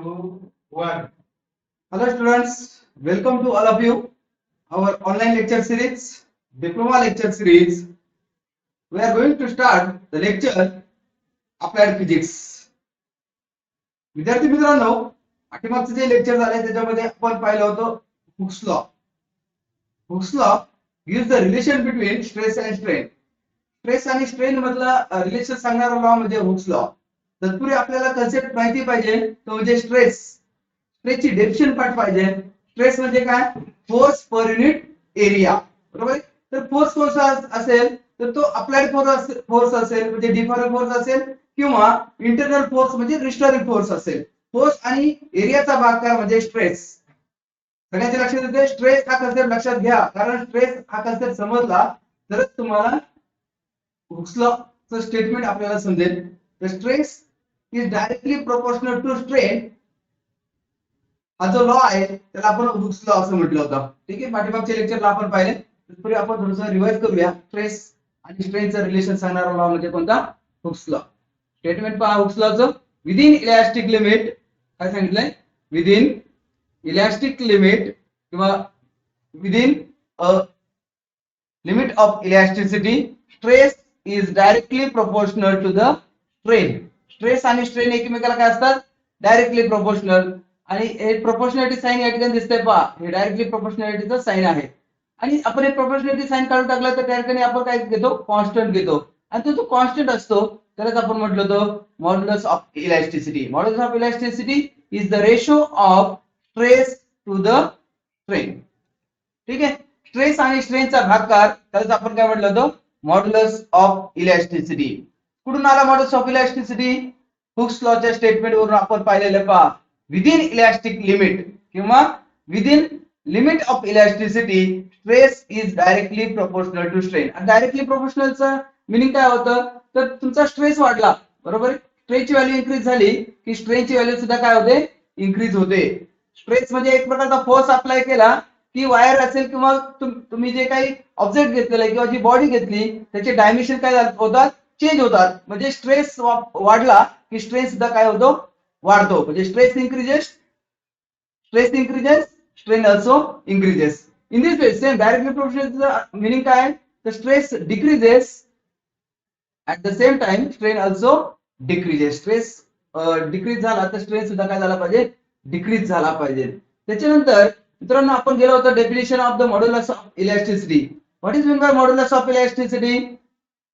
2, 1. Hello students, welcome to all of you. Our online lecture series, diploma lecture series. We are going to start the lecture applied physics. विद्यार्थी मित्रांनो, पाठीमागचे जे lecture झाले त्याच्यामध्ये आपण पाहिलं होतं Hooke's law. Hooke's law gives the relation between stress and strain. Stress आणि strain मधला रिलेशन सांगणारा लॉ म्हणजे हुक्स लॉ. तत्पूर्वी आपल्याला कन्सेप्ट माहिती पाहिजे तो म्हणजे स्ट्रेसची डेफिनेशन पाठ पाहिजे. स्ट्रेस म्हणजे काय? Force per unit area. बरोबर. तर फोर्स असेल तर तो अप्लाइड फोर्स असेल म्हणजे डिफरंट फोर्स असेल किंवा इंटरनल फोर्स म्हणजे रिस्टोरिंग फोर्स असेल. फोर्स आणि एरियाचा भागाकार म्हणजे स्ट्रेस. सगळ्यांच्या लक्षात येते. स्ट्रेस हा कन्सेप्ट लक्षात घ्या, कारण स्ट्रेस हा कन्सेप्ट समजला तरच तुम्हाला हुक्स लॉ चं स्टेटमेंट आपल्याला समजेल. The stress is directly proportional to strain. हा जो लॉ आहे त्याला आपण हुक्स लॉ असं म्हटलं होतं. ठीक आहे. पाठीमागच्या लेक्चरला आपण पाहिले. तत्पूर्वी आपण थोडंसं रिवाइज करूया. स्ट्रेस आणि स्ट्रेनचं रिलेशन सांगणारा लॉ म्हणजे कोणता? Hooke's law. स्टेटमेंट पहा हुक्स लॉचं. विदिन इलॅस्टिक लिमिट, काय सांगितलंय? विदिन इलॅस्टिक लिमिट किंवा within a limit of elasticity, stress is directly proportional to the strain. Stress आणि स्ट्रेन एकमेकाला काय असतात? Directly proportional. आणि हे प्रोपोर्शनॅलिटी साइन या ठिकाणी दिसतंय पहा. हे डायरेक्टली प्रोपोर्शनॅलिटीचं साइन आहे. आणि आपण हे प्रोपोर्शनॅलिटी साइन काढून टाकलं तर त्या ठिकाणी आपण काय घेतो? कॉन्स्टंट घेतो. आणि तो कॉन्स्टंट असतो त्यालाच आपण म्हटलं होतं modulus of elasticity. Modulus of elasticity is the ratio of stress to the strain. ठीक आहे. स्ट्रेस आणि स्ट्रेनचा भागाकार त्याला आपण काय म्हटलं होतं? Modulus of elasticity. कुठून आला मॉड्युलस ऑफ इलॅस्टिसिटी? हुक्स लॉच्या स्टेटमेंट वरून आपण पाहिलेलं पहा. विदिन इलॅस्टिक लिमिट किंवा within limit of elasticity stress is directly proportional to strain. आणि डायरेक्टली प्रोपोर्शनलचं मीनिंग काय होतं? तर तुमचा स्ट्रेस वाढला, बरोबर. स्ट्रेसची व्हॅल्यू इन्क्रीज झाली की स्ट्रेनची व्हॅल्यू सुद्धा काय होते? इन्क्रीज होते. स्ट्रेस म्हणजे एक प्रकारचा फोर्स अप्लाय केला की वायर असेल किंवा तुम्ही जे काही ऑब्जेक्ट घेतलेलं किंवा जी बॉडी घेतली त्याचे डायमेन्शन काय होतात? चेंज होतात. म्हणजे स्ट्रेस वाढला की स्ट्रेन सुद्धा काय होतो? वाढतो. म्हणजे stress increases, strain also increases. In this way, same directly proportional meaning काय आहे? The stress decreases at the same time strain also decreases. Stress decrease झाला तर स्ट्रेन सुद्धा काय झाला पाहिजे? डिक्रीज झाला पाहिजे. त्याच्यानंतर मित्रांनो आपण गेलो होतो definition of the modulus of elasticity. What is mean by modulus of elasticity?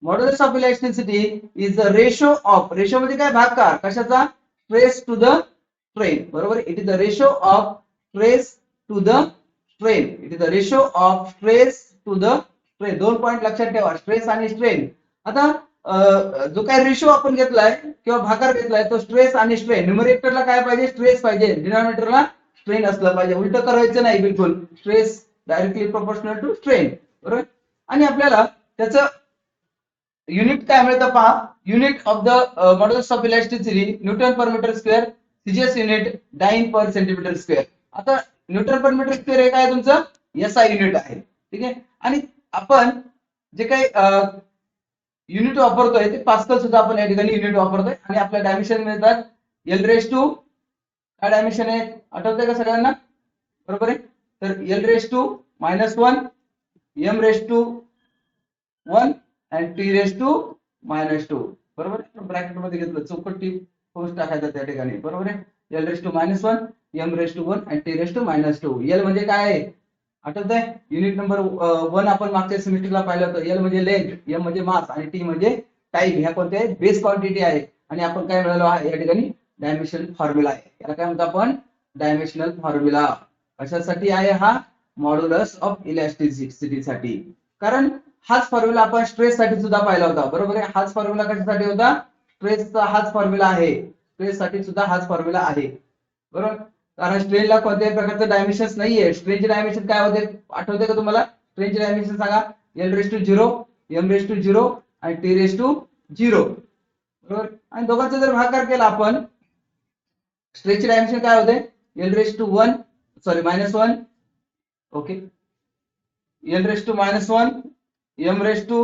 Modulus of elasticity is the ratio of, ratio म्हणजे काय? भागाकार कशाचा? Stress to the strain. बरोबर. It is the ratio of stress to the strain. It is the ratio of stress to the strain. दोन point लक्षात ठेवा, stress आणि strain. आता जो काय रेशो आपण घेतलाय किंवा भागाकार घेतलाय तो स्ट्रेस आणि स्ट्रेन. न्यूमरेटरला काय पाहिजे? स्ट्रेस पाहिजे. डिनॉमिनेटरला स्ट्रेन असलं पाहिजे. उलट करायचं नाही बिलकुल. Stress directly proportional to strain. बरोबर. आणि आपल्याला त्याचं युनिट काय मिळतं पहा. Unit of the modulus of elasticity newton per metre square. CGS unit dyne per centimetre square. आता न्यूटन पर मीटर स्क्वेअर हे काय तुमचं? एसआय युनिट आहे. ठीक आहे. आणि आपण जे काही युनिट वापरतोय ते पास्कल सुद्धा आपण या ठिकाणी युनिट वापरतोय. आणि आपल्या डायमेन्शन मिळतात एल रेस टू, काय डायमेन्शन आहे आठवतंय का सगळ्यांना? बरोबर आहे. तर L raise to -1, M raise to 1 आणि टी रेस टू -2. बरोबर. ब्रॅकेट मध्ये घेतलं चौकटी फोर्स टाकायचा त्या ठिकाणी. बरोबर आहे. L raise to -1, M raise to 1 आणि टी रेस टू -2. एल म्हणजे काय आहे आठवतंय? युनिट नंबर 1 आपण मागच्या सेमिस्टरला पाहिलं होतं. एल म्हणजे लेंथ, एम म्हणजे मास आणि टी म्हणजे टाइम. ह्या कोणत्या आहेत? बेस क्वांटिटी आहे. आणि आपण काय मिळालो आहे या ठिकाणी? डायमेन्शनल फॉर्म्युला आहे. याला काय म्हणतो आपण? Dimensional formula. कशासाठी आहे हा? मॉड्युलस ऑफ इलॅस्टिसिटी साठी. कारण हाच फॉर्म्युला आपण स्ट्रेस साठी सुद्धा पाहिला होता. बरोबर आहे. हाच फॉर्म्युला कशासाठी होता? स्ट्रेसचा हाच फॉर्म्युला आहे. स्ट्रेस साठी सुद्धा हाच फॉर्म्युला आहे. बरोबर. कारण स्ट्रेनला कोणत्याही प्रकारचं डायमेन्शन नाहीये. स्ट्रेनचे डायमेन्शन काय होते आठवते का तुम्हाला? स्ट्रेनचे डायमेन्शन सांगा. L raise to 0, M raise to 0 आणि टी रेस टू 0. बरोबर. आणि दोघांचा जर भागाकार केला आपण, स्ट्रेनचे डायमेन्शन काय होते? L raise to 1, sorry -1, okay, L raise to -1, M raise to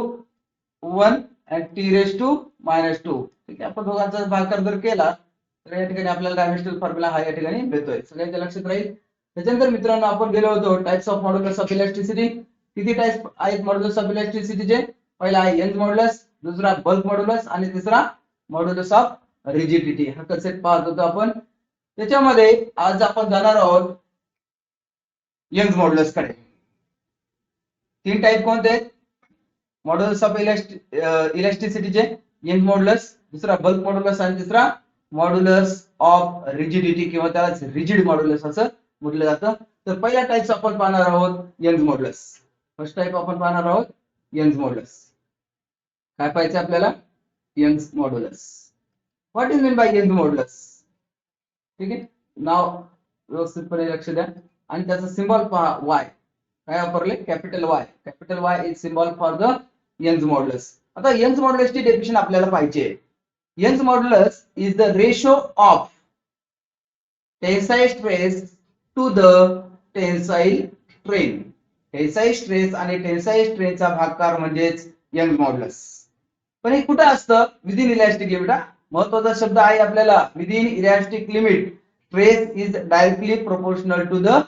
1 आणि टी रेस टू -2. ठीक आहे. आपण दोघांचा भागाकार जर केला तर या ठिकाणी आपल्याला डायमेन्शनल फॉर्म्युला हा या ठिकाणी मिळतोय. सगळ्यांच्या लक्षात राहील. त्याच्यानंतर मित्रांनो आपण गेलो होतो types of modulus of electricity. किती टाइप्स आहेत मॉड्युलस ऑफ इलेक्ट्रिसिटीचे? पहिला आहे यंग मॉड्युलस, दुसरा बल्क मॉड्युलस आणि तिसरा मॉड्युलस ऑफ रिजिडिटी. हा कन्सेप्ट पाहत होतो आपण. त्याच्यामध्ये आज आपण जाणार आहोत यंग मॉड्युलस कडे. तीन टाइप कोणते आहेत मॉड्युलस ऑफ इलेक्ट्रिसिटीचे? यंग मॉड्युलस, दुसरा बल्क मॉड्युलस आणि तिसरा मॉड्युलस ऑफ रिजिडिटी किंवा त्याला रिजिड मॉड्युलस असं म्हटलं जातं. तर पहिला टाइप्स आपण पाहणार आहोत यंग मॉड्युलस. फर्स्ट टाइप आपण पाहणार आहोत यंग मॉड्युलस. काय पाहायचं आपल्याला? Young modulus. What is mean bye young modulus? ठीक आहे, नाव व्यवस्थितपणे लक्ष द्या आणि त्याचा सिम्बॉल पहा वाय. काय वापरले? Capital Y. Capital Y is symbol for the Young modulus. आता यंग मॉड्युलसची डेफिनेशन आपल्याला पाहिजे. Young modulus is the ratio of tensile stress to the tensile strain. Tensile stress आणि टेन्साइल स्ट्रेनचा भागाकार म्हणजेच यंग मॉड्युलस. पण हे कुठं असतं? Within elastic limit. महत्वाचा शब्द आहे आपल्याला, within elastic limit. Stress is directly proportional to the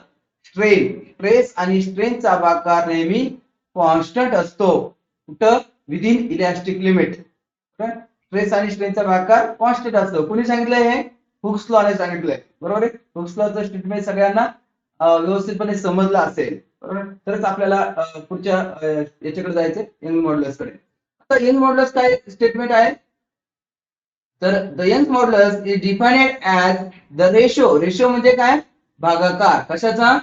strain. Stress आणि स्ट्रेनचा भागाकार नेहमी कॉन्स्टंट असतो. कुठं? Within elastic limit. स्ट्रेस आणि स्ट्रेनचा भागाकार कॉन्स्टंट असतो. कुणी सांगितलंय हे? हुक्स लॉने सांगितलंय. बरोबर आहे. हुक्स लॉचं स्टेटमेंट सगळ्यांना व्यवस्थितपणे समजलं असेल. बरोबर, तरच आपल्याला पुढच्या याच्याकडे जायचंय यंग मॉड्युलस कडे. आता यंग मॉड्युलस काय स्टेटमेंट आहे? तर the Young modulus is defined as the ratio. Ratio म्हणजे काय? भागाकार. कशाचा?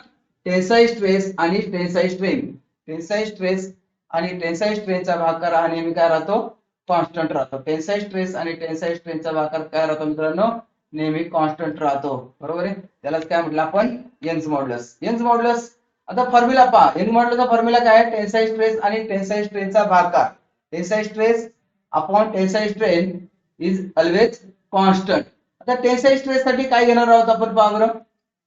टेन्साइल स्ट्रेस आणि टेन्साइल स्ट्रेन. टेन्साइल स्ट्रेस आणि टेन्साइल स्ट्रेनचा भागाकार हा नेहमी काय राहतो? कॉन्स्टंट राहतो. टेन्साइल स्ट्रेस आणि टेन्साइल स्ट्रेनचा भागाकार काय राहतो मित्रांनो? नेहमी कॉन्स्टंट राहतो. बरोबर आहे. त्यालाच काय म्हटलं आपण? Young modulus. Young modulus. आता फॉर्म्युला पहा. यंग मॉड्युलसचा फॉर्म्युला काय आहे? टेन्साइल स्ट्रेस आणि टेन्साइल स्ट्रेनचा भागाकार. Tensile stress upon tensile strain is always constant. आता टेन्साइल स्ट्रेस साठी काय घेणार आहोत आपण? पहा बरं.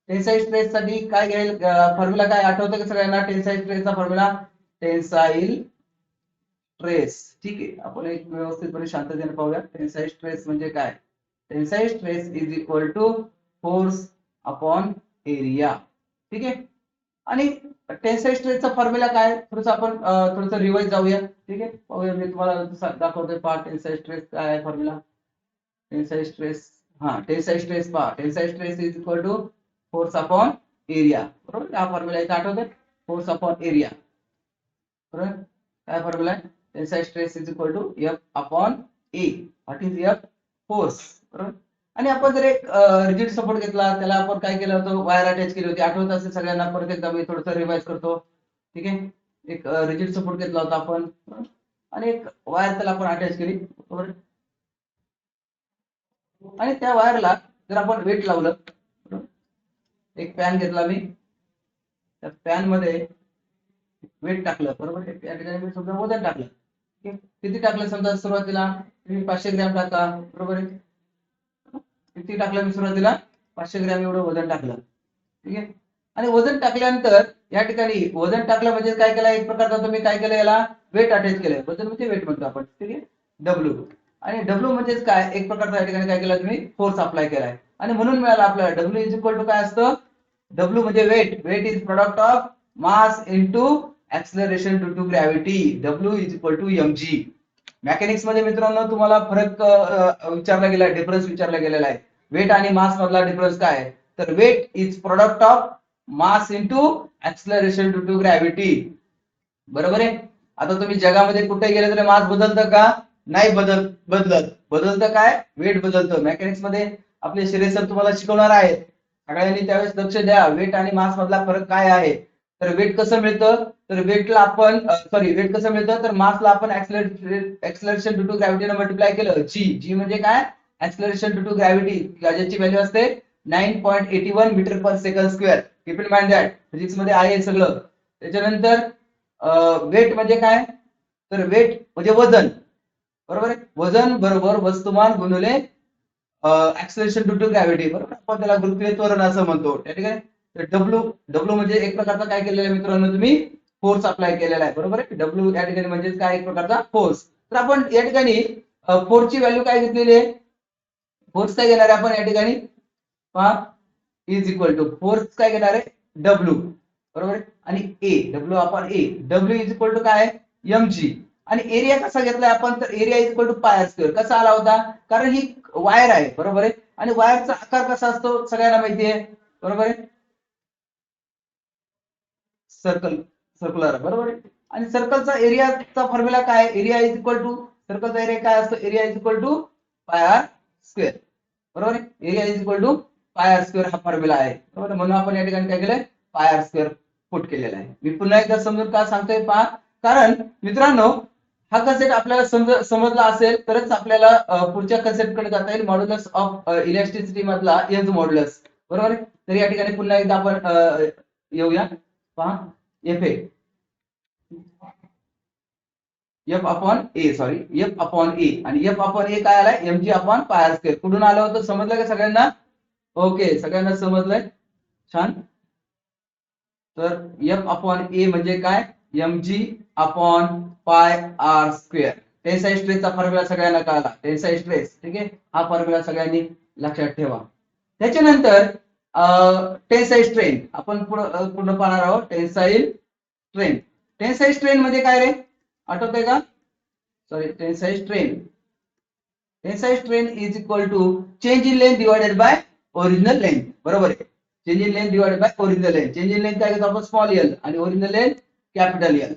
टेन्साइल स्ट्रेस साठी काय घेईल? फॉर्म्युला काय आठवतं का सगळ्यांना? टेन्साइल स्ट्रेसचा फॉर्म्युला टेन्साइल स्ट्रेस. ठीक आहे, आपण एक व्यवस्थितपणे शांततेने पाहूया. टेन्साइल स्ट्रेस म्हणजे काय? Tensile stress is equal to force upon area. ठीक आहे, आणि टेन्साइल स्ट्रेसचा फॉर्म्युला काय? थोडंसं आपण थोडंसं रिवाइज जाऊया. ठीक आहे, पाहूया. मी तुम्हाला दाखवतोय. पहा टेन्साइल स्ट्रेस काय आहे formula. Tensile stress, tensile stress पहा. Tensile stress is equal to force upon area. बरोबर, हा फॉर्म्युला इथे आठवतोय. Force upon area. बरोबर, काय फॉर्म्युला आहे? Tensile stress is equal to F upon A. What is F? Force. बरोबर, आणि आपण जर एक रिजिड सपोर्ट घेतला, त्याला आपण काय केलं होतं? वायर अटॅच केली होती. आठवत असेल सगळ्यांना. परत एकदा मी थोडंसं रिवाइज करतो. ठीक आहे, एक रिजिड सपोर्ट घेतला होता आपण आणि एक वायर त्याला आपण अटॅच केली. बरोबर, आणि त्या वायरला जर आपण वेट लावलं, एक पॅन घेतला मी, त्या पॅन मध्ये वेट टाकलं. बरोबर, त्या ठिकाणी मी समजा वजन टाकलं. किती टाकलं? समजा सुरुवातीला तुम्ही 500 ग्रॅम टाका. बरोबर आहे. किती टाकलं मी सुरुवातीला? 500 ग्रॅम एवढं वजन टाकलं. ठीक आहे, आणि वजन टाकल्यानंतर या ठिकाणी वजन टाकलं म्हणजे काय केलं? एक प्रकारचा तुम्ही काय केलं? याला वेट अटॅच केलंय. वजन म्हणजे वेट म्हणतो आपण. ठीक आहे, डब्ल्यू. आणि डब्ल्यू म्हणजेच काय? एक प्रकारचा या ठिकाणी काय केलं तुम्ही? फोर्स अप्लाय केलाय. आणि म्हणून मिळाला आपल्याला डब्ल्यू इज इक्वल टू काय असतं? डब्ल्यू म्हणजे weight. Weight is product of mass into acceleration due to gravity. W is equal to mg. Mechanics मध्ये मित्रांनो तुम्हाला फरक विचारला गेला, डिफरन्स विचारला गेलेला आहे. वेट आणि मास मधला डिफरन्स काय आहे? तर weight is product of mass into acceleration due to gravity. बरोबर आहे. आता तुम्ही जगामध्ये कुठे गेले तरी मास बदलतं का? नाही बदलत. बदलतं काय? वेट बदलतं. मेकॅनिक्स मध्ये आपले शिरे सर तुम्हाला शिकवणार आहेत. सगळ्यांनी त्यावेळेस लक्ष द्या. वेट आणि मास मधला फरक काय आहे? तर वेट कसं मिळतं? तर वेटला आपण वेट कसं मिळतं? तर मासला आपण ऍक्सलरेशन ड्यू टू ग्रॅव्हिटीने मल्टिप्लाय केलं. जी म्हणजे काय? ऍक्सलरेशन ड्यू टू ग्रॅव्हिटी, ज्याची व्हॅल्यू असते 9.81 metre per second square. Keep in mind that. Physics मध्ये आहे सगळं. त्याच्यानंतर वेट म्हणजे काय? तर वेट म्हणजे वजन. बरोबर आहे. वजन बरोबर वस्तुमान गुणिले ऍक्सलरेशन ड्यू टू ग्रॅव्हिटी. बरोबर, आपण त्याला गुरुत्वीय त्वरण असं म्हणतो. त्या ठिकाणी डब्ल्यू म्हणजे एक प्रकारचा काय केलेला आहे मित्रांनो? तुम्ही फोर्स अप्लाय केलेला आहे. बरोबर आहे. डब्ल्यू या ठिकाणी म्हणजे काय? एक प्रकारचा फोर्स. तर आपण या ठिकाणी फोर्सची व्हॅल्यू काय घेतलेली आहे? फोर्स काय घेणार आहे आपण या ठिकाणी पहा, इज इक्वल टू फोर्स काय घेणार आहे डब्ल्यू, बरोबर आहे, आणि ए डब्ल्यू आपण A W is equal to काय आहे एम जी, आणि एरिया कसा घेतलाय आपण तर area is equal to pi R square. कसा आला होता कारण ही वायर आहे, बरोबर आहे, आणि वायरचा आकार कसा असतो सगळ्यांना माहिती आहे, बरोबर आहे, सर्कल सर्क्युलर, बरोबर आहे, आणि सर्कलचा एरियाचा फॉर्म्युला काय एरिया इज इक्वल टू सर्कलचा एरिया काय असतो area is equal to pi R square, बरोबर आहे, area is equal to pi R square हा फॉर्म्युला आहे, बरोबर, म्हणून आपण या ठिकाणी काय केलंय पाय आर स्क्वेअर पुट केलेला आहे. मी पुन्हा एकदा समजून का सांगतोय पहा, कारण मित्रांनो हा कन्सेप्ट आपल्याला समजला असेल तरच आपल्याला पुढच्या कन्सेप्ट कडे जाता येईल, मॉड्युलस ऑफ इलेस्टिसिटी मधला यंग मॉड्युलस, बरोबर आहे. तर या ठिकाणी पुन्हा एकदा आपण येऊया पहा, F A F upon A, sorry F upon A, आणि एफ अपॉन ए काय आलाय M G upon pi R square, कुठून आलं होतं समजलं का सगळ्यांना? ओके, सगळ्यांना समजलंय, छान. तर एफ अपॉन ए म्हणजे काय M G upon pi R square. Tensile स्ट्रेसचा फॉर्म्युला सगळ्यांना कळाला, टेन्साईल स्ट्रेस, ठीक आहे, हा फॉर्म्युला सगळ्यांनी लक्षात ठेवा. त्याच्यानंतर टेन्साईल स्ट्रेन आपण पूर्ण पाहणार आहोत. टेन्साईल स्ट्रेन, टेन्साईल स्ट्रेन म्हणजे काय रे आठवतंय का? Sorry, tensile strain, tensile strain is equal to change in length divided by original length, बरोबर आहे, change in length divided by original length. Change in length काय घेतो आपण स्मॉल एल आणि ओरिजिनल लेंथ कॅपिटल एल,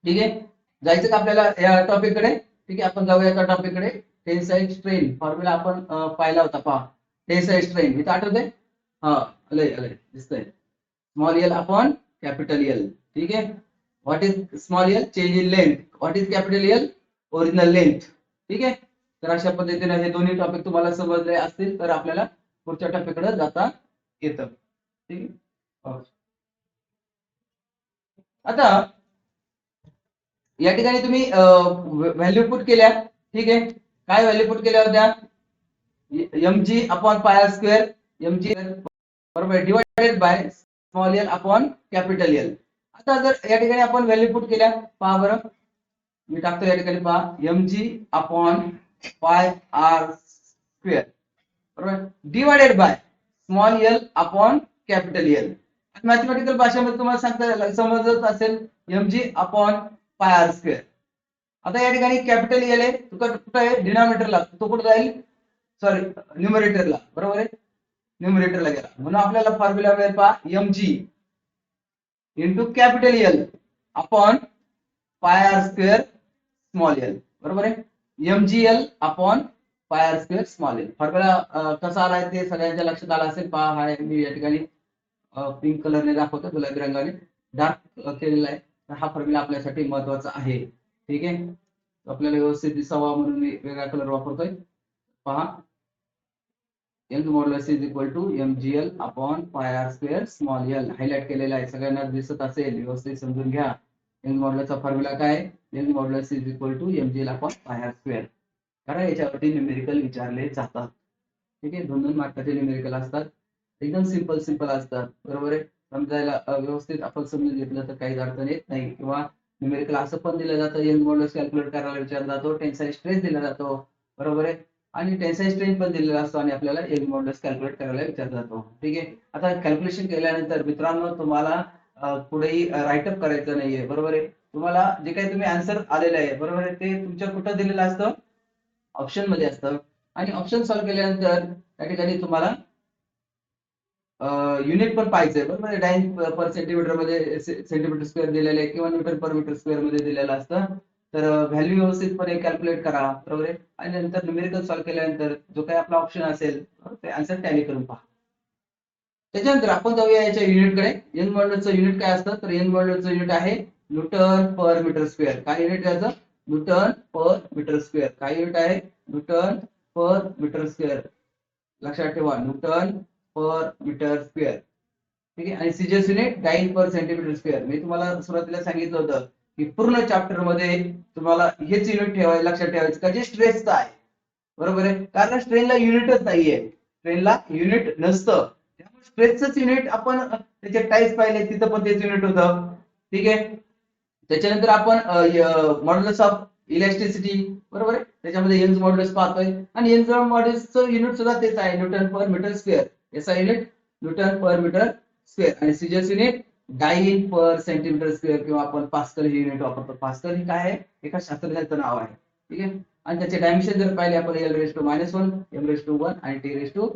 ठीक आहे. जायचं का आपल्याला या टॉपिक कडे? ठीक आहे, आपण जाऊया त्या टॉपिक कडे. टेन्साईल स्ट्रेन फॉर्म्युला आपण पाहिला होता पहा, टेन्साईल स्ट्रेन इथं आठवतंय, हा आलंय आलंय दिसतंय, small L upon capital L, ठीक आहे. What is small L change in length, what is capital L original length, ठीक आहे. तर अशा पद्धतीने हे दोन्ही टॉपिक तुम्हाला समजले असतील तर आपल्याला पुढच्या टॉपिक कडे जाता येतं, ठीक आहे. आता या ठिकाणी तुम्ही व्हॅल्यू पुट केल्या, ठीक आहे, काय व्हॅल्यू पुट केल्या होत्या M G upon pi R square, M G बरोबर divided by small L upon capital L. आता जर या ठिकाणी आपण व्हॅल्यू पुट केल्या पहा बरं, मी टाकतो या ठिकाणी पहा M G upon pi R square, बरोबर, divided by small L upon capital L. Mathematical भाषेमध्ये तुम्हाला सांगता समजत असेल M G upon pi R square. आता या ठिकाणी कॅपिटल एल आहे, कुठं आहे डिनॉमिनेटरला, तो कुठं जाईल सॉरी न्यूमरेटरला, बरोबर आहे, न्यूमरेटरला गेला, म्हणून आपल्याला फॉर्म्युला मिळेल पहा M G into capital L upon pi R square small L, बरोबर आहे, M G L upon pi R square small L. Formula कसा आलाय ते सगळ्यांच्या लक्षात आला असेल पहा, हा मी या ठिकाणी पिंक कलरने दाखवतो, गुलाबी रंगाने डार्क केलेला आहे. तर हा फॉर्म्युला आपल्यासाठी महत्वाचा आहे, ठीक आहे, आपल्याला व्यवस्थित दिसावा म्हणून मी वेगळा कलर वापरतोय पहा. Young modulus is equal to M G L upon pi R square small L, highlight केलेला आहे, सगळ्यांना दिसत असेल, व्यवस्थित समजून घ्या. यंग मॉड्युलसचा फॉर्म्युला काय Young modulus is equal to M G L upon pi R square. कारण याच्यावरती न्यूमेरिकल विचारले जातात, ठीक आहे, 2-2 मार्काचे न्यूमेरिकल असतात, एकदम सिंपल सिंपल असतात, बरोबर आहे. समजायला व्यवस्थित आपण समजून घेतलं तर काही अडचण येत नाही. किंवा न्यूमेरिकल असं पण दिलं जातं यंग मॉड्युलस कॅल्क्युलेट करायला विचारला जातो, टेन्साईल स्ट्रेस दिला जातो, बरोबर आहे, आणि टेन्साईल स्ट्रेन पण दिलेला असतो आणि आपल्याला यंग मॉड्युलस कॅल्क्युलेट करायला विचारला जातो, ठीक आहे. आता कॅल्क्युलेशन केल्यानंतर मित्रांनो तुम्हाला पुढेही राईटअप करायचं नाहीये, बरोबर आहे. तुम्हाला जे काही तुम्ही आन्सर आलेलं आहे, बरोबर आहे, ते तुमच्या कुठं दिलेलं असतं ऑप्शन मध्ये असतं, आणि ऑप्शन सॉल्व्ह केल्यानंतर त्या ठिकाणी तुम्हाला युनिट पण पाहिजे, बरोबर आहे, डाइन पर सेंटीमीटर मध्ये सेंटीमीटर स्क्वेअर दिलेले आहे किंवा न्यूटन पर मीटर स्क्वेअर मध्ये दिलेलं असतं. तर व्हॅल्यू व्यवस्थितपणे कॅल्क्युलेट करा, बरोबर आहे, आणि नंतर न्यूमेरिकल सॉल्व्ह केल्यानंतर जो काही आपला ऑप्शन असेल ते आन्सर टॅली करून पहा. त्याच्यानंतर आपण जाऊया याच्या युनिटकडे. यंग मॉड्युलसचं युनिट काय असतं तर यंग मॉड्युलसचं युनिट आहे न्यूटन पर मीटर स्क्वेअर. काय युनिट त्याचं न्यूटन पर मीटर स्क्वेअर. काय युनिट आहे न्यूटन पर मीटर स्क्वेअर. लक्षात ठेवा न्यूटन पर मीटर स्क्वेअर, ठीक आहे. आणि CGS unit dyne per centimetre square. मी तुम्हाला सुरुवातीला सांगितलं होतं की पूर्ण चॅप्टर मध्ये तुम्हाला हेच युनिट ठेवायचं, लक्षात ठेवायचं का जे स्ट्रेसचं आहे, बरोबर आहे, कारण स्ट्रेनला युनिटच नाहीये, स्ट्रेनला युनिट नसतं, त्यामुळे स्ट्रेसच युनिट आपण त्याचे टाईप्स पाहिले तिथं पण तेच युनिट होतं, ठीक आहे. त्याच्यानंतर आपण मॉड्युलस ऑफ इलॅस्टिसिटी, बरोबर आहे. त्याच्यामध्ये यंग मॉड्युलस पाहतोय आणि यंग मॉड्युलसचं युनिट सुद्धा तेच आहे, न्यूटन पर मीटर स्क्वेअर. याचा unit Newton per metre square आणि seizures unit dyne per centimetre square किंवा आपण पास्कल हे युनिट वापरतो. पास्कल ही काय आहे, एका शास्त्रज्ञाचं नाव आहे. ठीक आहे. आणि त्याचे डायमेन्शन जर पाहिले आपण L⁻⁻₁, M⁻⁴ आणि T⁻².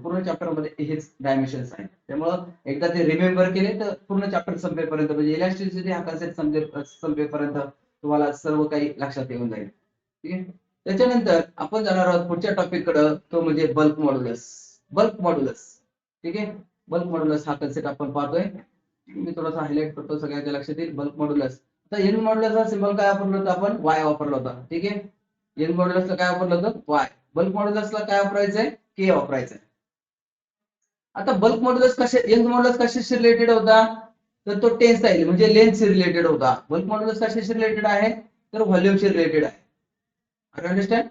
पूर्ण चॅप्टर मध्ये हेच डायमेन्शन्स आहेत. त्यामुळं एकदा ते रिमेंबर केले तर पूर्ण चॅप्टर संपेपर्यंत म्हणजे इलॅस्टिसिटी हा कन्सेप्ट संपेपर्यंत तुम्हाला सर्व काही लक्षात येऊन जाईल. ठीक आहे. त्याच्यानंतर आपण जाणार आहोत पुढच्या टॉपिक कडे, तो म्हणजे बल्क मॉड्युलस. बल्क मॉड्युलस, ठीक आहे. बल्क मॉड्युलस हा कन्सेप्ट आपण पाहतोय. मी थोडासा हायलाइट करतो, सगळ्यांच्या लक्षात येईल. बल्क मॉड्युलस, आता यंग मॉड्युलसचा सिम्बॉल काय वापरलं होतं आपण, वाय वापरला होता. ठीक आहे. यंग मॉड्युलसला काय वापरलं होतं, वाय. बल्क मॉड्युलसला काय वापरायचंय, के वापरायचंय. आता बल्क मॉड्युलस यंग मॉड्युलस कशाशी रिलेटेड होता, तर तो टेन्साईल म्हणजे लेंथशी रिलेटेड होता. बल्क मॉड्युलस कशाशी रिलेटेड आहे, तर व्हॉल्यूमशी रिलेटेड आहे. You understand?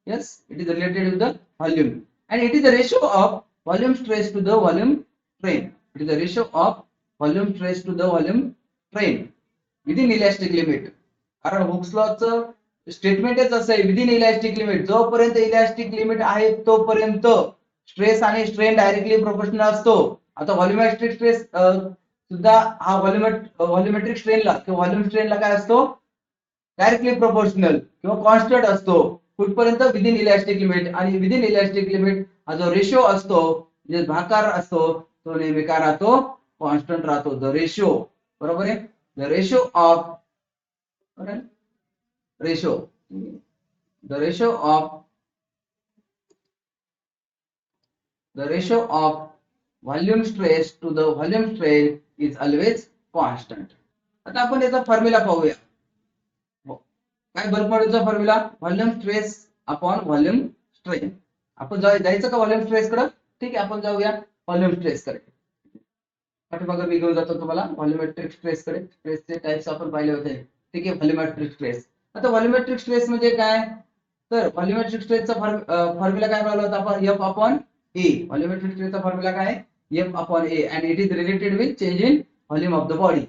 Yes, it is related with the volume, and it is the ratio of volume stress to the volume strain. It is the ratio of volume stress to the volume strain within elastic limit. कारण hooks लॉचं स्टेटमेंटच असं आहे, within elastic limit. जोपर्यंत elastic limit आहे तोपर्यंत stress आणि strain directly proportional असतो. आता volumetric stress सुद्धा हा व्हॉल्यूमेट्रिक स्ट्रेनला किंवा व्हॉल्यूम स्ट्रेनला काय असतो, डायरेक्टली प्रोपोर्शनल किंवा कॉन्स्टंट असतो. कुठपर्यंत, विदिन इलॅस्टिक लिमिट. आणि विदिन इलॅस्टिक लिमिट हा जो रेशो असतो, म्हणजे भाकार असतो, तो नेहमी काय राहतो, कॉन्स्टंट राहतो. द रेशो, बरोबर आहे. The ratio of ratio the ratio of the ratio of volume stress to the volume strain is always constant. आता आपण याचा फॉर्म्युला पाहूया. काय बल्क मॉड्युलसचा formula, volume stress upon volume strain. आपण जायचं का व्हॉल्यूम स्ट्रेस कडे, ठीक आहे. आपण जाऊया व्हॉल्यूम स्ट्रेस कडे. पाठीमागे मी घेऊन जातो तुम्हाला व्हॉल्यूमेट्रिक स्ट्रेस कडे. स्ट्रेसचे टाइप्स आपण पाहिले होते, ठीक आहे. व्हॉल्यूमेट्रिक स्ट्रेस, आता व्हॉल्यूमेट्रिक स्ट्रेस म्हणजे काय, तर व्हॉल्यूमेट्रिक स्ट्रेसचा फॉर्म्युला काय पाहिला होता आपण, F अपॉन A. व्हॉल्यूमेट्रिक स्ट्रेसचा फॉर्म्युला काय, F upon A, and it is related with change in volume of the body.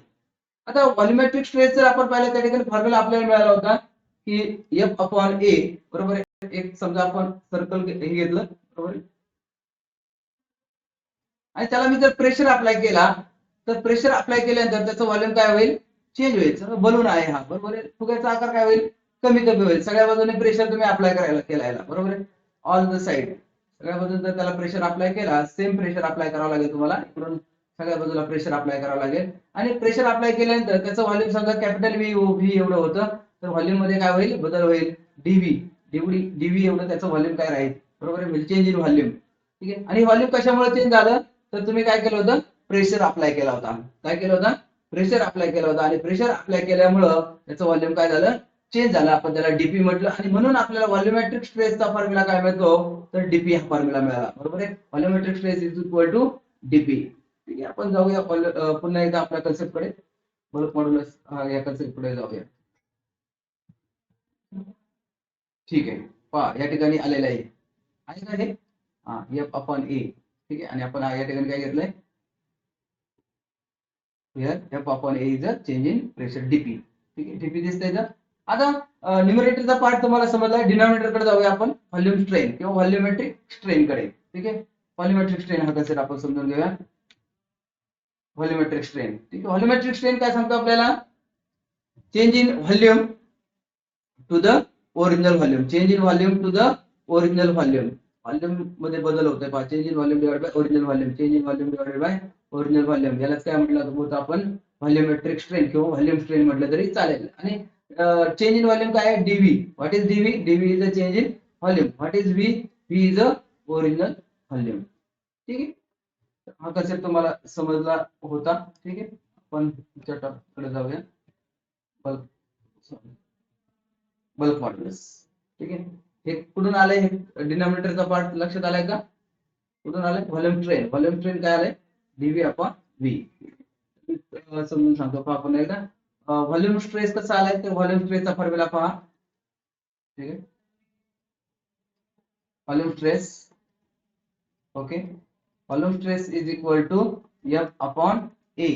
आता व्हॉल्यूमेट्रिक स्ट्रेस जर आपण पाहिलं, त्या ठिकाणी फॉर्म्युला आपल्याला मिळाला होता की F अपॉन A, बरोबर आहे. एक समजा आपण सर्कल हे घेतलं, बरोबर आहे, आणि त्याला मी जर प्रेशर अप्लाय केला, तर प्रेशर अप्लाय केल्यानंतर त्याचं व्हॉल्यूम काय होईल, चेंज होईल. बलून आहे हा, बरोबर आहे. फुग्याचा आकार काय होईल, कमी कमी होईल. सगळ्या बाजूने प्रेशर तुम्ही अप्लाय करायला केला, बरोबर आहे. ऑल द साइड, सगळ्या बाजूने जर त्याला प्रेशर अप्लाय केला, सेम प्रेशर अप्लाय करावं लागेल तुम्हाला. इकडून सगळ्या बाजूला प्रेशर अप्लाय करावं लागेल. आणि प्रेशर अप्लाय केल्यानंतर त्याचं व्हॉल्यूम समजा कॅपिटल व्ही एवढं होतं, तर व्हॉल्यूम मध्ये काय होईल, बदल होईल. डीव्ही एवढं त्याचं व्हॉल्यूम काय राहील, बरोबर आहे, म्हणजे चेंज इन व्हॉल्यूम. ठीक आहे. आणि व्हॉल्यूम कशामुळे चेंज झालं, तर तुम्ही काय केलं होतं, प्रेशर अप्लाय केला होता. काय केलं होतं, प्रेशर अप्लाय केला होता. आणि प्रेशर अप्लाय केल्यामुळं त्याचं व्हॉल्यूम काय झालं, चेंज झालं. आपण त्याला डीपी म्हटलं. आणि म्हणून आपल्याला व्हॉल्यूमेट्रिक स्ट्रेसचा फॉर्म्युला काय मिळतो, तर डीपी हा फॉर्म्युला मिळाला, बरोबर आहे. Volumetric stress is equal to DP. ठीक आहे. आपण जाऊया पुन्हा एकदा आपल्या कन्सेप्ट कडे, बल्क मॉड्युलस या कन्सेप्ट कडे जाऊया. ठीक आहे. पहा या ठिकाणी आलेलं आहे का हे, हा, F अपॉन A. ठीक आहे. आणि आपण या ठिकाणी काय घेतलंय, here F upon A is a change in pressure dp. ठीक आहे. dp दिसतंय का. आता न्यूमरेटरचा पार्ट तुम्हाला समजला. डिनॉमिनेटर कडे जाऊया आपण, व्हॉल्यूम स्ट्रेन किंवा व्हॉल्यूमेट्रिक स्ट्रेन कडे. ठीक आहे. व्हॉल्यूमेट्रिक स्ट्रेन हा कन्सेप्ट आपण समजून घेऊया. व्हॉल्यूमेट्रिक स्ट्रेन, ठीक आहे. व्हॉल्यूमेट्रिक स्ट्रेन काय सांगतो आपल्याला, change in volume to the original volume. Change in volume to the original volume. Volume मध्ये बदल होतोय पहा. Change in volume divide by original volume. Change in volume divide by original volume. यालाच काय म्हटलं होतं आपण, व्हॉल्यूमेट्रिक स्ट्रेन किंवा व्हॉल्यूम स्ट्रेन म्हटलं तरी चालेल. आणि चेंज इन व्हॉल्यूम काय आहे, DV. What is DV, DV is a change in volume. What is V, V is a original volume. ठीक आहे. हा कन्सेप्ट तुम्हाला समजला होता. ठीक आहे. आपण पुढच्या टॉपिककडे जाऊया, बल्क मॉड्युलस. ठीक आहे. हे कुठून आलंय, हे डिनॉमिनेटरचा पार्ट लक्षात आलाय का, कुठून आलंय, व्हॉल्यूम स्ट्रेन. व्हॉल्यूम स्ट्रेन काय आलंय, डीव्ही अपॉन व्ही. समजून सांगतो पहा पुन्हा एकदा. व्हॉल्यूम स्ट्रेस कसा आलाय, तर व्हॉल्यूम स्ट्रेसचा फॉर्म्युला पहा. ठीक आहे. Volume stress, okay, volume stress is equal to F upon A.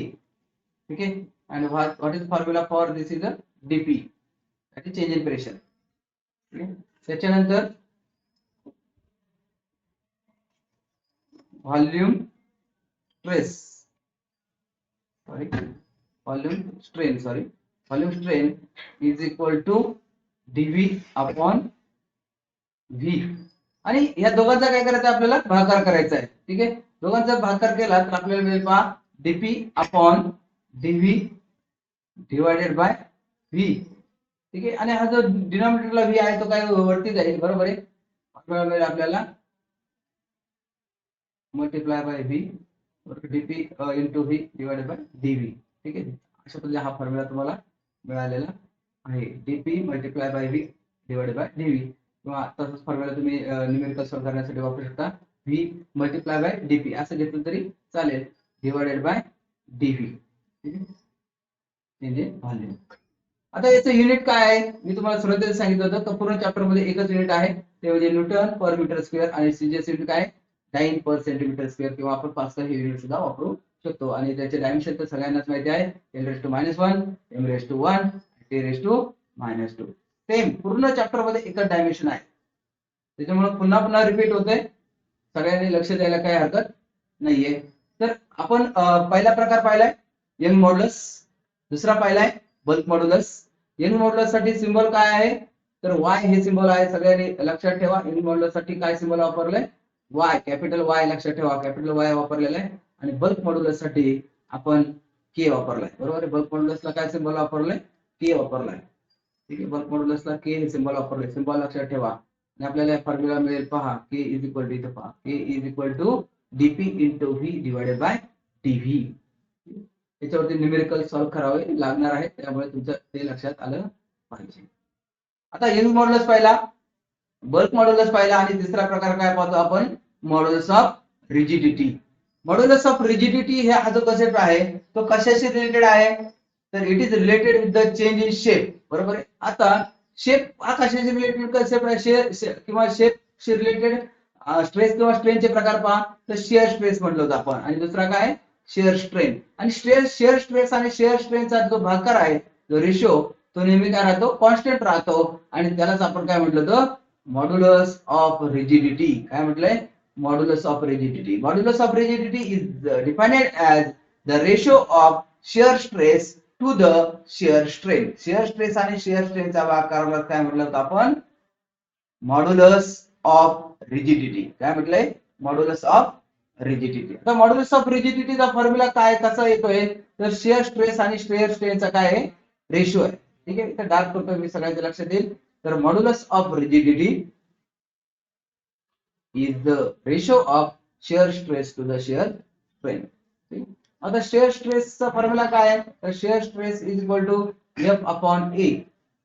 ठीक आहे. and what is formula for this is a dp. That is change in pressure. त्याच्यानंतर volume stress volume strain is equal to dv upon v. आणि या दोघांचा काय करायचं आपल्याला भागाकार करायचा आहे. ठीक आहे, दोघांचा भागाकार केला तर आपल्याला मिळेल पहा dp upon dv divided by v. ठीक आहे, आणि हा जो डिनॉमिनेटरला v आहे तो काय वरती जाईल, बरोबर आहे. आपल्याला मिळेल आपल्याला multiply by v dp into v divided by dv. ठीक आहे, अशा पद्धतीने हा फॉर्म्युला तुम्हाला मिळालेला आहे, dp multiply by v divided by dv. किंवा तसाच फॉर्म्युला तुम्ही न्यूमेरिकल सॉल्व करण्यासाठी वापरू शकता, v मल्टिप्लाय बाय dp असं घेतलं तरी चालेल, डिवायडेड बाय dv. ठीक आहे, म्हणजे व्हॉल्यूम. आता याचं युनिट काय आहे मी तुम्हाला सुरुवातीला सांगितलं होतं तर पूर्ण चॅप्टर मध्ये एकच युनिट आहे, ते म्हणजे न्यूटन पर मीटर स्क्वेअर. आणि सीजीएस युनिट काय डाइन पर सेंटीमीटर स्क्वेअर, किंवा आपण पास्कल हे युनिट सुद्धा वापरू शकतो. आणि त्याचे डायमेन्शन तर सगळ्यांनाच माहिती आहे, n⁻⁻1 m⁻1 t⁻². सेम पूर्ण चॅप्टर मध्ये एकच डायमेन्शन आहे, त्याच्यामुळे पुन्हा पुन्हा रिपीट होते, सगळ्यांनी लक्ष द्यायला काही हरकत नाहीये. तर आपण पहिला प्रकार पाहिलाय यंग मॉड्युलस, दुसरा पाहिलाय बल्क मॉड्युलस. यंग मॉड्युलस साठी सिंबल काय आहे तर y हे सिंबल आहे, सगळ्यांनी लक्षात ठेवा. यंग मॉड्युलस साठी काय सिंबल वापरलंय y, कॅपिटल Y लक्षात ठेवा, कॅपिटल Y वापरलेला आहे. आणि बल्क मॉड्युलस साठी आपण k वापरलाय, बरोबर आहे. बल्क मॉड्युलसला काय सिंबल वापरलंय k वापरलाय. ठीक आहे, बल्क मॉड्युलसला k हे सिंबल वापरलंय, सिंबल लक्षात ठेवा. आणि आपल्याला फॉर्म्युला मिळेल पहा k इज इक्वल टू, इथं पहा k is equal to dp into v divided by dv. याच्यावरती न्यूमेरिकल सॉल्व करावे लागणार आहे, त्यामुळे तुमचं ते लक्षात आलं पाहिजे. आता यंग मॉड्युलस पाहिला, बल्क मॉड्युलस पाहिला, आणि तिसरा प्रकार काय पाहतो आपण modulus of rigidity. Modulus of rigidity हे हा जो कन्सेप्ट आहे तो कशाशी रिलेटेड आहे तर it is related with the change in shape, बरोबर आहे. आता शेप हा कशाशी रिलेटेड कन्सेप्ट आहे, शेअर किंवा शेपशी रिलेटेड. स्ट्रेस किंवा स्ट्रेनचे प्रकार पहा तर शिअर स्ट्रेस म्हटलं होतं आपण, आणि दुसरा काय शेअर स्ट्रेन. आणि शिअर स्ट्रेस आणि शेअर स्ट्रेनचा जो भागाकार आहे, जो रेशो, तो नेहमी काय राहतो कॉन्स्टंट राहतो, आणि त्यालाच आपण काय म्हटलं होतं मॉड्युलस ऑफ रिजिडिटी. काय म्हटलंय modulus of rigidity. Modulus of rigidity is defined as the ratio of shear stress to the shear strain. Shear stress आणि शेअर स्ट्रेनचा भागाकाराला काय म्हटलं होतं आपण मॉड्युलस ऑफ रिजिडिटी. काय म्हटलंय मॉड्युलस ऑफ रिजिडिटी. आता मॉड्युलस ऑफ रिजिडिटीचा फॉर्म्युला काय कसा येतोय तर शेअर स्ट्रेस आणि शेअर स्ट्रेनचा काय आहे रेशो आहे. ठीक आहे, इथे डार्क करतोय मी, सगळ्यांच्या लक्षात येईल. तर modulus of rigidity is the ratio of shear stress to the shear strain. आता शेअर स्ट्रेसचा फॉर्म्युला काय आहे तर shear stress is equal to F upon A.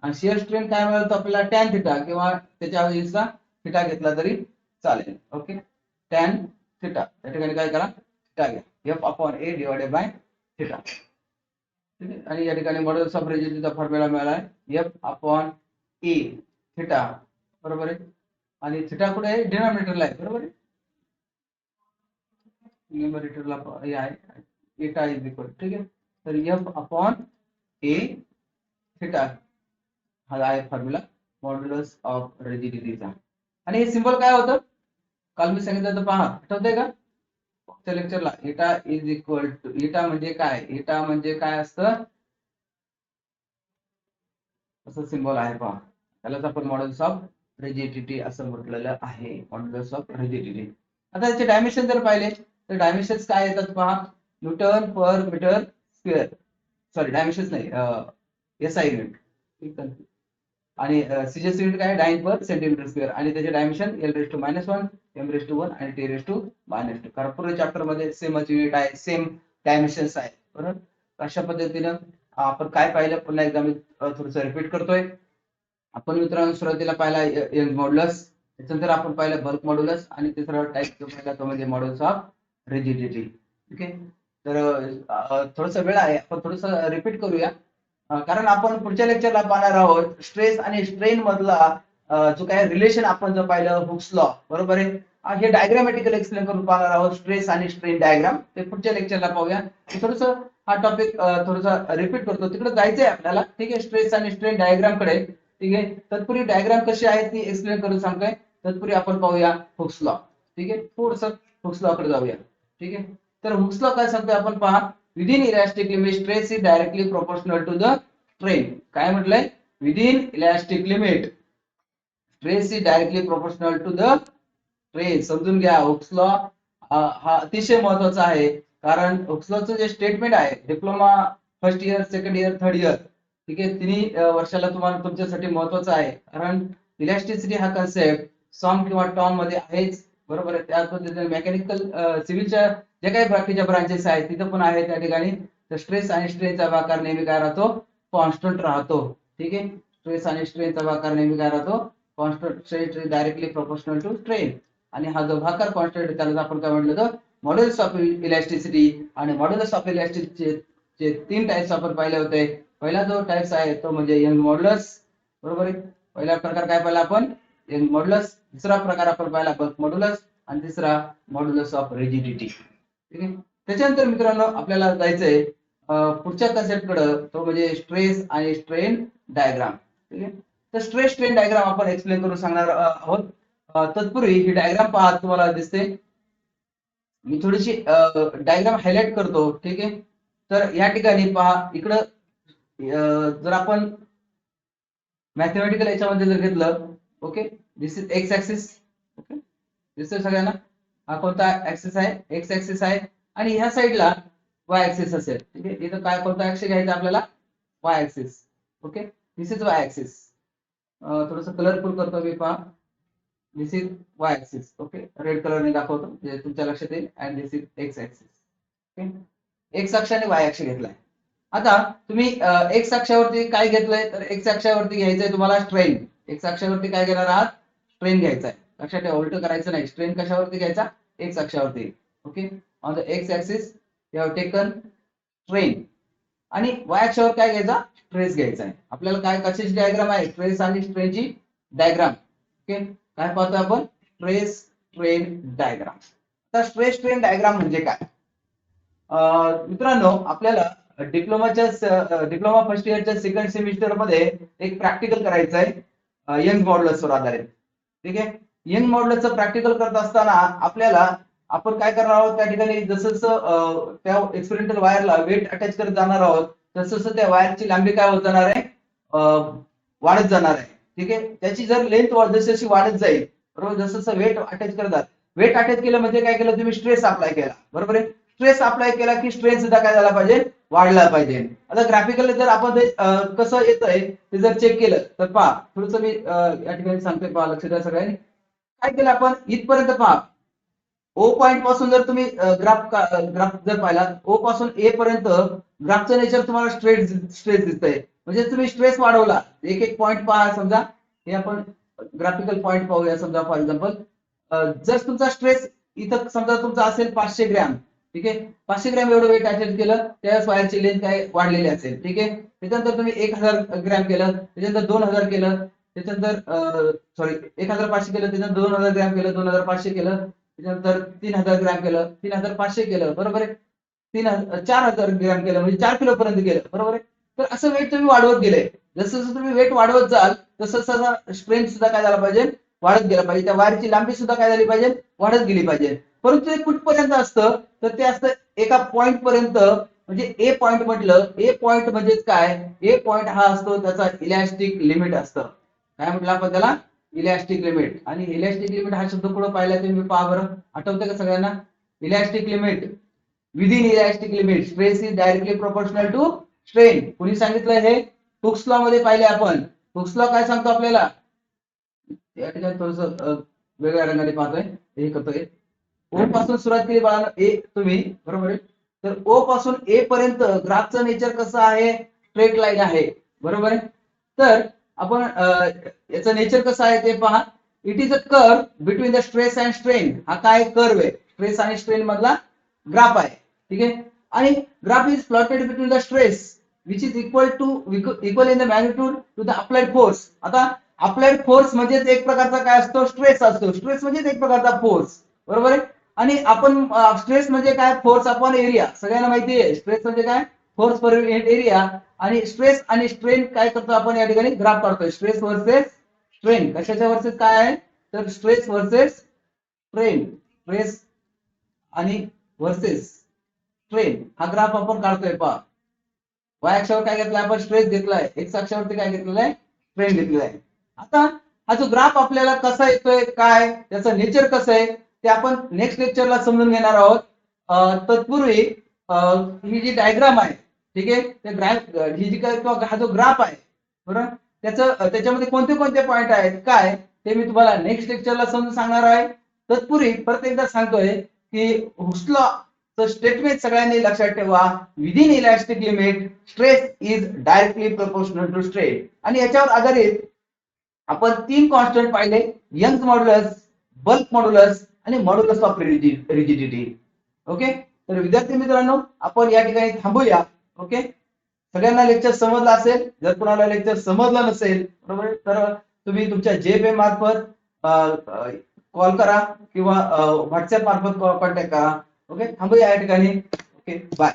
आणि शेअर स्ट्रेन काय मिळतो आपल्याला टॅन थिटा, किंवा त्याच्या ऐवजीचा थिटा घेतला तरी चालेल. ओके, टॅन थिटा, त्या ठिकाणी काय करा थिटा घ्या, F upon A divided by theta. ठीक आहे, आणि या ठिकाणी मॉड्युलस ऑफ रिजिडिटीचा फॉर्म्युला मिळाला एफ अपॉन ए थिटा, बरोबर आहे. आणि थिटा कुठे आहे डिनॉमिनेटरला आहे, बरोबर आहे. न्यूमरेटरला हे आहे एटा इज इक्वल, ठीक आहे. तर एफ अपॉन ए थिटा हा आहे फॉर्म्युला मॉड्युलस ऑफ रिजिडिटीचा. आणि हे सिंबल काय होतं काल मी सांगितलं होतं पहा, आठवतंय का त्या लेक्चरला. Eta is equal to, eta म्हणजे काय, एटा म्हणजे काय असतं असं सिंबल आहे पहा, त्यालाच आपण मॉड्युलस ऑफ रिजिडिटी असं म्हटलेलं आहे, मॉड्युलस ऑफ रिजिडिटी. आता याचे डायमेन्शन जर पाहिले तर डायमेन्शन्स काय येतात पहा, Newton per metre square, sorry dimensions नाही एसआय युनिट. आणि सीजीएस युनिट काय डाइन पर सेंटीमीटर स्क्वेअर, आणि त्याचे डायमेन्शन l⁻⁻1 m⁻1 आणि t⁻². कारण पूर्ण चॅप्टर मध्ये सेमच युनिट आहे, सेम डायमेन्शन्स आहे, बरोबर. अशा पद्धतीनं आपण काय पाहिलं पुन्हा एकदा मी थोडंसं रिपीट करतोय. आपण मित्रांनो सुरुवातीला पाहिला यंग मॉड्युलस, त्याच्यानंतर आपण पाहिलं बल्क मॉड्युलस, आणि तिसरा टाइप जो पाहिला तो म्हणजे मॉड्युलस ऑफ रिजिडिटी. ठीक आहे, तर थोडंसं वेळ आहे, आपण थोडंसं रिपीट करूया. कारण आपण पुढच्या लेक्चरला पाहणार आहोत स्ट्रेस आणि स्ट्रेन मधला जो काय रिलेशन आपण जो पाहिलं हुक्स लॉ, बरोबर आहे. हे डायग्रामॅटिकल एक्सप्लेन करून पाहणार आहोत स्ट्रेस आणि स्ट्रेन डायग्राम, ते पुढच्या लेक्चरला पाहूया. थोडंसं हा टॉपिक थोडासा रिपीट करतो, तिकडे जायचंय आपल्याला. ठीक आहे, स्ट्रेस आणि स्ट्रेन डायग्राम कडे. ठीक आहे, तत्पूर्वी डायग्राम कशी आहे ती एक्सप्लेन करून सांगतोय. तत्पूर्वी आपण पाहूया हुक्स लॉ. ठीक आहे, थोडस हुक्स लॉ कडे जाऊया. ठीक आहे, तर हुक्स लॉ काय सांगतोय आपण पहा. Within elastic limit stress is directly proportional to the strain. काय म्हटलंय? Within elastic limit stress is directly proportional to the strain. समजून घ्या, हुक्स लॉ हा अतिशय महत्वाचा आहे. कारण हुक्स लॉचं जे स्टेटमेंट आहे, diploma first year, second year, third year, ठीक आहे, तिन्ही वर्षाला तुम्हाला तुमच्यासाठी महत्वाचा आहे. कारण इलॅस्टिसिटी हा कन्सेप्ट सॉम किंवा टॉम मध्ये आहेच. बरोबर आहे. त्या पद्धतीने मेकॅनिकल सिव्हिलच्या जे काही बाकीच्या ब्रांचेस आहेत तिथं पण आहे त्या ठिकाणी. तर स्ट्रेस आणि स्ट्रेनचा आकार नेहमी काय राहतो? कॉन्स्टंट राहतो. ठीक आहे, स्ट्रेस आणि स्ट्रेनचा आकार नेहमी काय राहतो? Constant. Stress is directly proportional to strain. आणि हा जो भाकार कॉन्स्टंट त्याला आपण काय म्हटलं तर मॉड्युलस ऑफ इलॅस्टिसिटी. आणि मॉड्युलस ऑफ इलॅस्टिसिटीचे तीन टाइप्स आपण पाहिले होते. पहिला जो टाइप्स आहे तो म्हणजे यंग मॉड्युलस. बरोबर आहे. पहिला प्रकार काय पाहिला आपण? Young modulus. दुसरा प्रकार आपण पाहिला बल्क मॉड्युलस. आणि तिसरा मॉड्युलस ऑफ रिजिडिटी. ठीक आहे, त्याच्यानंतर मित्रांनो आपल्याला जायचंय पुढच्या कन्सेप्ट कडे, तो म्हणजे स्ट्रेस आणि स्ट्रेन डायग्राम. ठीक आहे, तर स्ट्रेस स्ट्रेन डायग्राम आपण एक्सप्लेन करून सांगणार आहोत. तत्पूर्वी ही डायग्राम पहा, तुम्हाला दिसते. मी थोडीशी डायग्राम हायलाइट करतो. ठीक आहे, तर या ठिकाणी पहा, इकडं जर आपण मॅथमॅटिकल याच्यामध्ये जर घेतलं, okay, this is X axis. Okay, दिसतोय सगळ्यांना? हा कोणता ऍक्सिस आहे? एक्स ऍक्सिस आहे. आणि ह्या साईडला वाय ऍक्सिस असेल. ठीक आहे, इथं काय कोणता ऍक्सिस घ्यायचा आपल्याला? Y axis. Okay, this is Y axis. थोडस कलरफुल करतो मी, पहा. This is Y axis. Okay, red कलरने दाखवतो म्हणजे तुमच्या लक्षात येईल. And this is X axis. Okay, X अक्ष आणि वाय अक्ष घेतलाय. आता तुम्ही एक्स अक्षावरती काय घेतलंय? तर एक्स अक्षावरती घ्यायचंय तुम्हाला स्ट्रेन. एक्स अक्षावरती काय घेणार आहात? स्ट्रेन घ्यायचा आहे. लक्षात ठेवा, उलट करायचं नाही. स्ट्रेन कशावरती घ्यायचा? एक्स अक्षावरती. Okay, on the X axis you have taken strain. आणि वाय अक्षावर काय घ्यायचा? स्ट्रेस घ्यायचा आहे. आपल्याला काय कशाची डायग्राम आहे? स्ट्रेस आणि स्ट्रेनची डायग्राम. ओके, काय पाहतोय आपण? Stress strain diagram. आता स्ट्रेस स्ट्रेन डायग्राम म्हणजे काय? मित्रांनो, आपल्याला डिप्लोमा फर्स्ट इयरच्या सेकंड सेमिस्टर मध्ये एक प्रॅक्टिकल करायचं आहे यंग मॉड्युलसवर आधारित. ठीक आहे, यंग मॉड्युलसचं प्रॅक्टिकल करत असताना आपल्याला आपण काय करणार आहोत? त्या ठिकाणी जसं जसं त्या एक्सपेरिमेंटल वायरला वेट अटॅच करत जाणार आहोत, तसं तसं त्या वायरची लांबी काय होत जाणार आहे? वाढत जाणार आहे. ठीक आहे, त्याची जर लेंथ जशी जशी वाढत जाईल, बरोबर, जसं जसं वेट अटॅच करतात. वेट अटॅच केलं म्हणजे काय केलं? तुम्ही स्ट्रेस अप्लाय केला. बरोबर आहे. स्ट्रेस अप्लाय केला की स्ट्रेन सुद्धा काय झाला पाहिजे? वाढला पाहिजे. आता ग्राफिकली जर आपण ते कसं येतंय ते जर चेक केलं तर पहा, थोडंसं मी या ठिकाणी सांगतोय, पहा, लक्ष द्या सगळ्यांनी. काय केलं आपण इथपर्यंत? पहा, ओ पॉइंट पासून जर तुम्ही ग्राफ जर पाहिला, ओ पासून ए पर्यंत ग्राफचं नेचर तुम्हाला स्ट्रेस दिसतंय. म्हणजे तुम्ही स्ट्रेस वाढवला. एक एक पॉइंट पहा. समजा हे आपण ग्राफिकल पॉइंट पाहूया. समजा फॉर एक्झाम्पल, जर तुमचा स्ट्रेस इथं समजा तुमचा असेल 500 ग्रॅम. ठीक आहे, 500 ग्रॅम एवढं वेट अटॅच केलं, त्यावेळेस वायरची लेंथ काय वाढलेली असेल. ठीक आहे, त्याच्यानंतर तुम्ही 1000 ग्रॅम केलं, त्याच्यानंतर 2000 केलं, त्याच्यानंतर सॉरी 1500 केलं, त्याच्यानंतर 2000 ग्रॅम केलं, 2500 केलं, त्याच्यानंतर 3000 ग्रॅम केलं, 3500 केलं. बरोबर आहे. 4000 ग्रॅम केलं म्हणजे 4 किलो पर्यंत गेलं. बरोबर आहे. तर असं वेट तुम्ही वाढवत गेले. जसं जसं तुम्ही वेट वाढवत जाल तसं तसं स्ट्रेंथ सुद्धा काय झाला पाहिजे? वाढत गेला पाहिजे. त्या वायरची लांबी सुद्धा काय झाली पाहिजे? वाढत गेली पाहिजे. परंतु ते कुठपर्यंत असतं? तर ते असतं एका पॉइंट पर्यंत. म्हणजे ए पॉइंट म्हटलं, ए पॉइंट म्हणजे काय? ए पॉइंट हा असतो त्याचा इलॅस्टिक लिमिट असतं. काय म्हटलं आपण त्याला? Elastic limit. आणि इलॅस्टिक लिमिट हा शब्द कुठं पाहिला तुम्ही पहा बरं, आठवतंय का सगळ्यांना? Elastic limit. Within elastic limit stress is directly proportional to strain. कोणी सांगितलं हे? हुक्स लॉ मध्ये पाहिले आपण. हुक्स लॉ काय सांगतो आपल्याला? या ठिकाणी थोडस वेगळ्या रंगाने पाहतोय, हे करतोय. ओ पासून सुरुवात केली बाळा ए तुम्ही, बरोबर आहे. तर ओ पासून ए पर्यंत ग्राफचं नेचर कसं आहे? स्ट्रेट लाईन आहे. बरोबर आहे. तर आपण याचं नेचर कसं आहे ते पहा. It is a curve between the stress and strain. हा काय कर्व आहे? स्ट्रेस आणि स्ट्रेन मधला ग्राफ आहे. ठीक आहे, आणि graph is plotted between the stress which is equal in the magnitude to the applied force. आता अप्लाइड फोर्स म्हणजे एक प्रकारचा काय असतो? स्ट्रेस असतो. स्ट्रेस म्हणजे एक प्रकारचा फोर्स. बरोबर आहे. आणि आपण स्ट्रेस म्हणजे काय? Force upon area. सगळ्यांना माहिती आहे स्ट्रेस म्हणजे काय? फोर्स पर युनिट एरिया आणि स्ट्रेस आणि स्ट्रेन काय करतो आपण या ठिकाणी ग्राफ काढतोय स्ट्रेस वर्सेस स्ट्रेन कशाच्या वर्सेस काय आहे तर स्ट्रेस वर्सेस स्ट्रेन स्ट्रेस आणि वर्सेस स्ट्रेन हा ग्राफ आपण काढतोय पहा वाय अक्षावर काय घेतलाय आपण स्ट्रेस घेतलाय एक्स अक्षावरती काय घेतलेलं आहे स्ट्रेन घेतलेला आहे आता हा जो ग्राफ आपल्याला कसा येतोय काय त्याचं नेचर कसं आहे ते आपण नेक्स्ट लेक्चरला समजून घेणार आहोत तत्पूर्वी ही जी डायग्राम आहे ठीक आहे ते ग्राफ ही जी काय हा जो ग्राफ आहे बरोबर त्याच्यामध्ये कोणते कोणते पॉइंट आहेत काय ते मी तुम्हाला नेक्स्ट लेक्चरला समजून सांगणार आहे तत्पूर्वी परत एकदा सांगतोय की हुक्सला स्टेटमेंट सगळ्यांनी लक्षात ठेवा within elastic limit stress is directly proportional to strain आणि याच्यावर आधारित आपण 3 कॉन्स्टंट पाहिले यंग्स मॉड्युलस बल्क मॉड्युलस आणि मॉड्युलस ऑफ रिजिडिटी ओके तर विद्यार्थी मित्रांनो आपण या ठिकाणी थांबूया ओके सगळ्यांना लेक्चर समजलं असेल जर कुणाला लेक्चर समजलं नसेल बरोबर तर तुम्ही तुमच्या जेपे मार्फत कॉल करा किंवा व्हॉट्सअप मार्फत कॉन्टॅक्ट करा ओके थांबूया या ठिकाणी ओके बाय